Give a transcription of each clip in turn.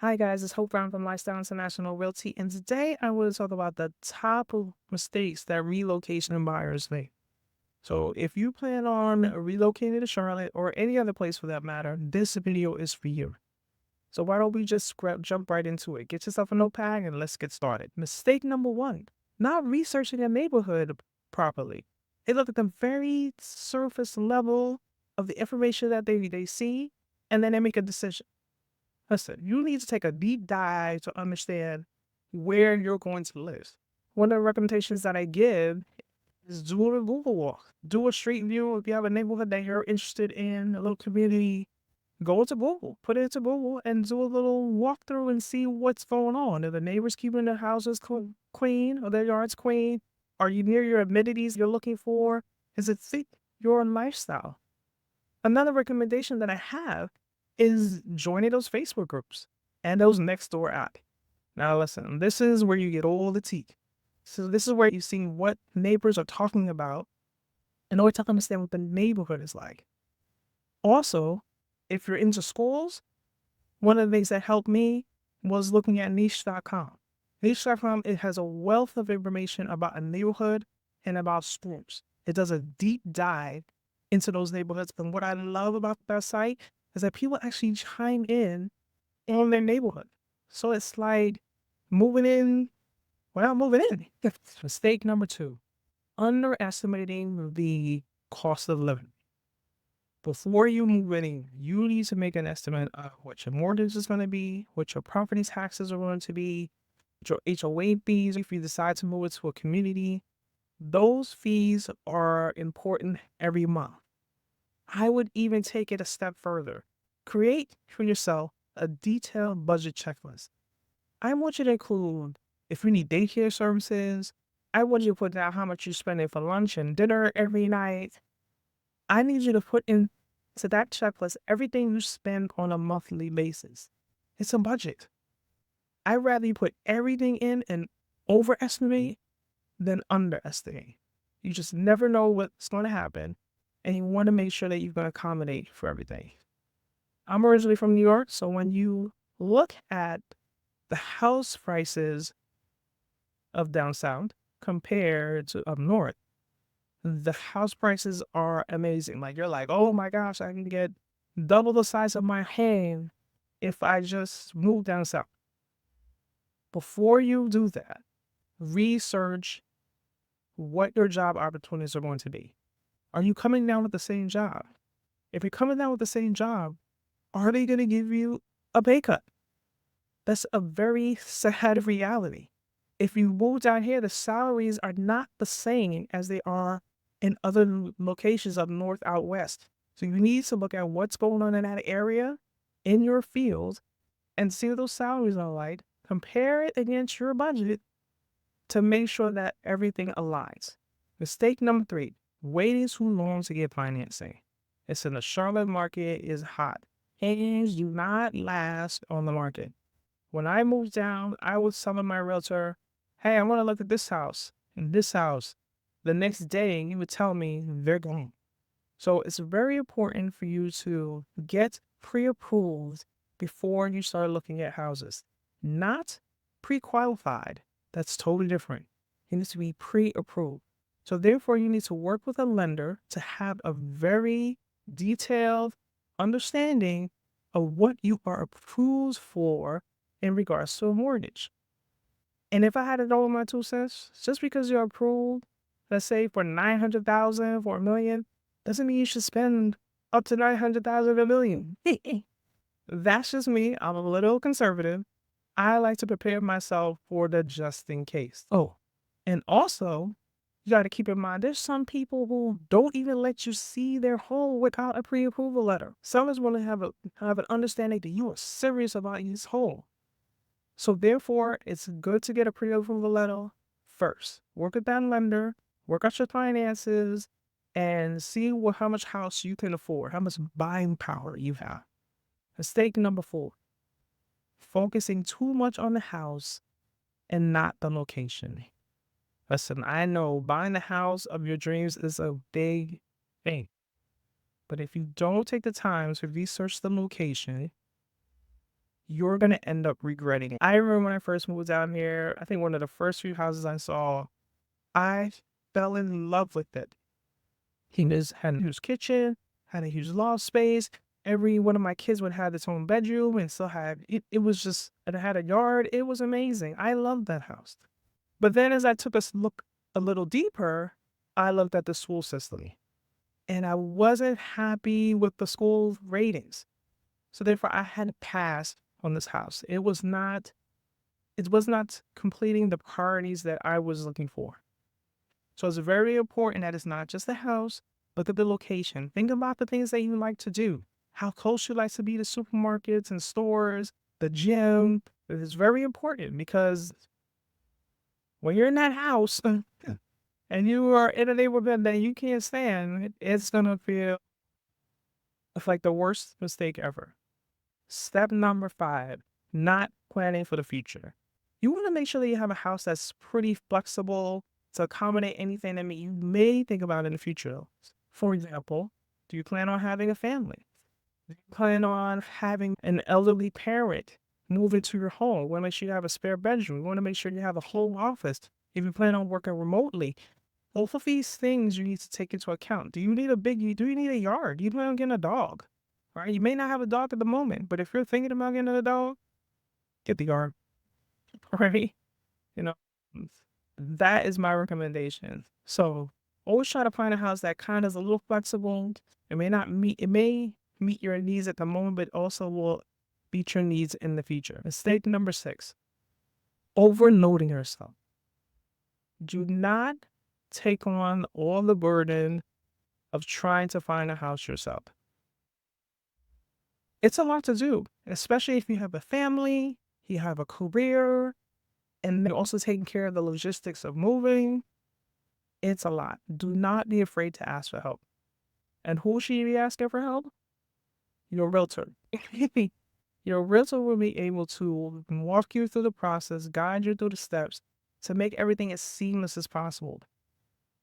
Hi guys, it's Hope Brown from Lifestyle International Realty, and today I want to talk about the top of mistakes that relocation buyers make. So, if you plan on relocating to Charlotte or any other place for that matter, this video is for you. So, why don't we just jump right into it? Get yourself a notepad and let's get started. Mistake number one, not researching a neighborhood properly. They look at the very surface level of the information that they see, and then they make a decision. Listen, you need to take a deep dive to understand where you're going to live. One of the recommendations that I give is do a Google walk. Do a street view. If you have a neighborhood that you're interested in, a little community, go to Google, put it into Google and do a little walkthrough and see what's going on. Are the neighbors keeping their houses clean? Are their yards clean? Are you near your amenities you're looking for? Is it fit your lifestyle? Another recommendation that I have is joining those Facebook groups and those next door app. Now listen, this is where you get all the tea. So this is where you see what neighbors are talking about in order to understand what the neighborhood is like. Also, if you're into schools, one of the things that helped me was looking at niche.com. Niche.com, it has a wealth of information about a neighborhood and about schools. It does a deep dive into those neighborhoods. And what I love about that site is that people actually chime in on their neighborhood. So it's like moving in without moving in. Mistake number two, underestimating the cost of living. Before you move in, you need to make an estimate of what your mortgage is going to be, what your property taxes are going to be, what your HOA fees if you decide to move into a community. Those fees are important every month. I would even take it a step further. Create for yourself a detailed budget checklist. I want you to include if you need daycare services. I want you to put down how much you're spending for lunch and dinner every night. I need you to put into that checklist everything you spend on a monthly basis. It's a budget. I'd rather you put everything in and overestimate than underestimate. You just never know what's going to happen, and you want to make sure that you can accommodate for everything. I'm originally from New York, so when you look at the house prices of down south compared to up north, the house prices are amazing. Like you're like, oh my gosh, I can get double the size of my home if I just move down south. Before you do that, research what your job opportunities are going to be. Are you coming down with the same job? If you're coming down with the same job, are they going to give you a pay cut? That's a very sad reality. If you move down here, the salaries are not the same as they are in other locations up north, out west. So you need to look at what's going on in that area, in your field, and see what those salaries are like. Compare it against your budget to make sure that everything aligns. Mistake number three, waiting too long to get financing. It's in the Charlotte market is hot. Things do not last on the market. When I moved down, I was telling my realtor, hey, I want to look at this house and this house. The next day, he would tell me they're gone. So it's very important for you to get pre-approved before you start looking at houses. Not pre-qualified. That's totally different. It needs to be pre-approved. So therefore, you need to work with a lender to have a very detailed understanding of what you are approved for in regards to a mortgage. And if I had to know my 2 cents, just because you're approved, let's say for 900,000 for $1 million, doesn't mean you should spend up to 900,000 $1 million. That's just me. I'm a little conservative. I like to prepare myself for the just in case. Oh, and also, you got to keep in mind, there's some people who don't even let you see their home without a pre-approval letter. Some is want to have an understanding that you are serious about his home. So therefore, it's good to get a pre-approval letter first. Work with that lender, work out your finances, and see how much house you can afford, how much buying power you have. Mistake number four, focusing too much on the house and not the location. Listen, I know buying the house of your dreams is a big thing. But if you don't take the time to research the location, you're going to end up regretting it. I remember when I first moved down here, I think one of the first few houses I saw, I fell in love with it. Had a huge kitchen, had a huge loft space. Every one of my kids would have its own bedroom and still had it was just, and it had a yard. It was amazing. I loved that house. But then as I took a look a little deeper, I looked at the school system and I wasn't happy with the school ratings. So therefore I had to pass on this house. It was not completing the priorities that I was looking for. So it's very important that it's not just the house. Look at the location. Think about the things that you like to do. How close you like to be to supermarkets and stores, the gym. It is very important because when you're in that house and you are in a neighborhood that you can't stand, it's going to feel like the worst mistake ever. Step number 5, not planning for the future. You want to make sure that you have a house that's pretty flexible to accommodate anything that you may think about in the future. For example, do you plan on having a family? Do you plan on having an elderly parent move into your home? You want to make sure you have a spare bedroom. You want to make sure you have a home office. If you plan on working remotely, both of these things you need to take into account. Do you need a yard? Do you plan on getting a dog? Right? You may not have a dog at the moment, but if you're thinking about getting a dog, get the yard. Right? You know, that is my recommendation. So always try to find a house that kind of is a little flexible. It may meet your needs at the moment, but also will meet your needs in the future. Mistake number 6, overloading yourself. Do not take on all the burden of trying to find a house yourself. It's a lot to do, especially if you have a family, you have a career, and you're also taking care of the logistics of moving. It's a lot. Do not be afraid to ask for help. And who should you be asking for help? Your realtor. Your realtor will be able to walk you through the process, guide you through the steps to make everything as seamless as possible.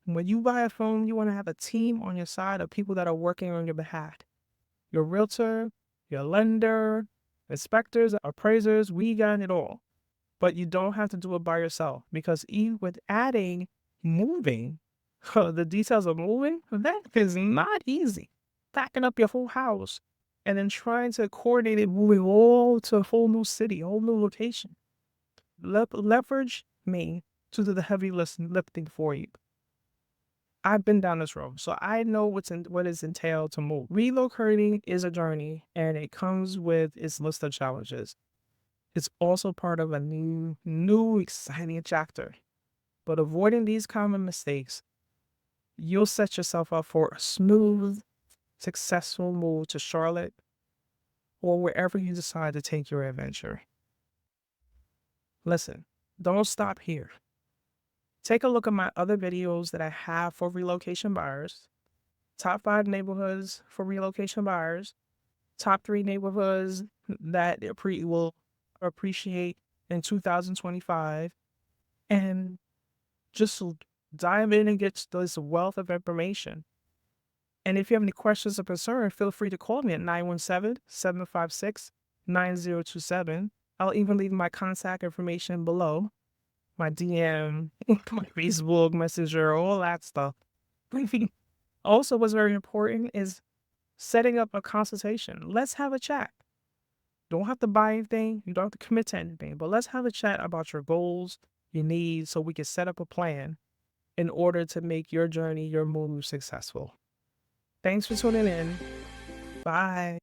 When you buy a home, you want to have a team on your side of people that are working on your behalf. Your realtor, your lender, inspectors, appraisers, we got it all. But you don't have to do it by yourself because even with adding moving, the details of moving, that is not easy. Packing up your whole house and then trying to coordinate it moving all to a whole new city, a whole new location. Leverage me to do the heavy lifting for you. I've been down this road, so I know what is entailed to move. Relocating is a journey, and it comes with its list of challenges. It's also part of a new exciting chapter. But avoiding these common mistakes, you'll set yourself up for a smooth, successful move to Charlotte or wherever you decide to take your adventure. Listen, don't stop here. Take a look at my other videos that I have for relocation buyers. Top 5 neighborhoods for relocation buyers. Top 3 neighborhoods that will appreciate in 2025. And just dive in and get this wealth of information. And if you have any questions or concerns, feel free to call me at 917-756-9027. I'll even leave my contact information below. My DM, my Facebook Messenger, all that stuff. Also, what's very important is setting up a consultation. Let's have a chat. Don't have to buy anything. You don't have to commit to anything. But let's have a chat about your goals, your needs, so we can set up a plan in order to make your journey, your move successful. Thanks for tuning in. Bye.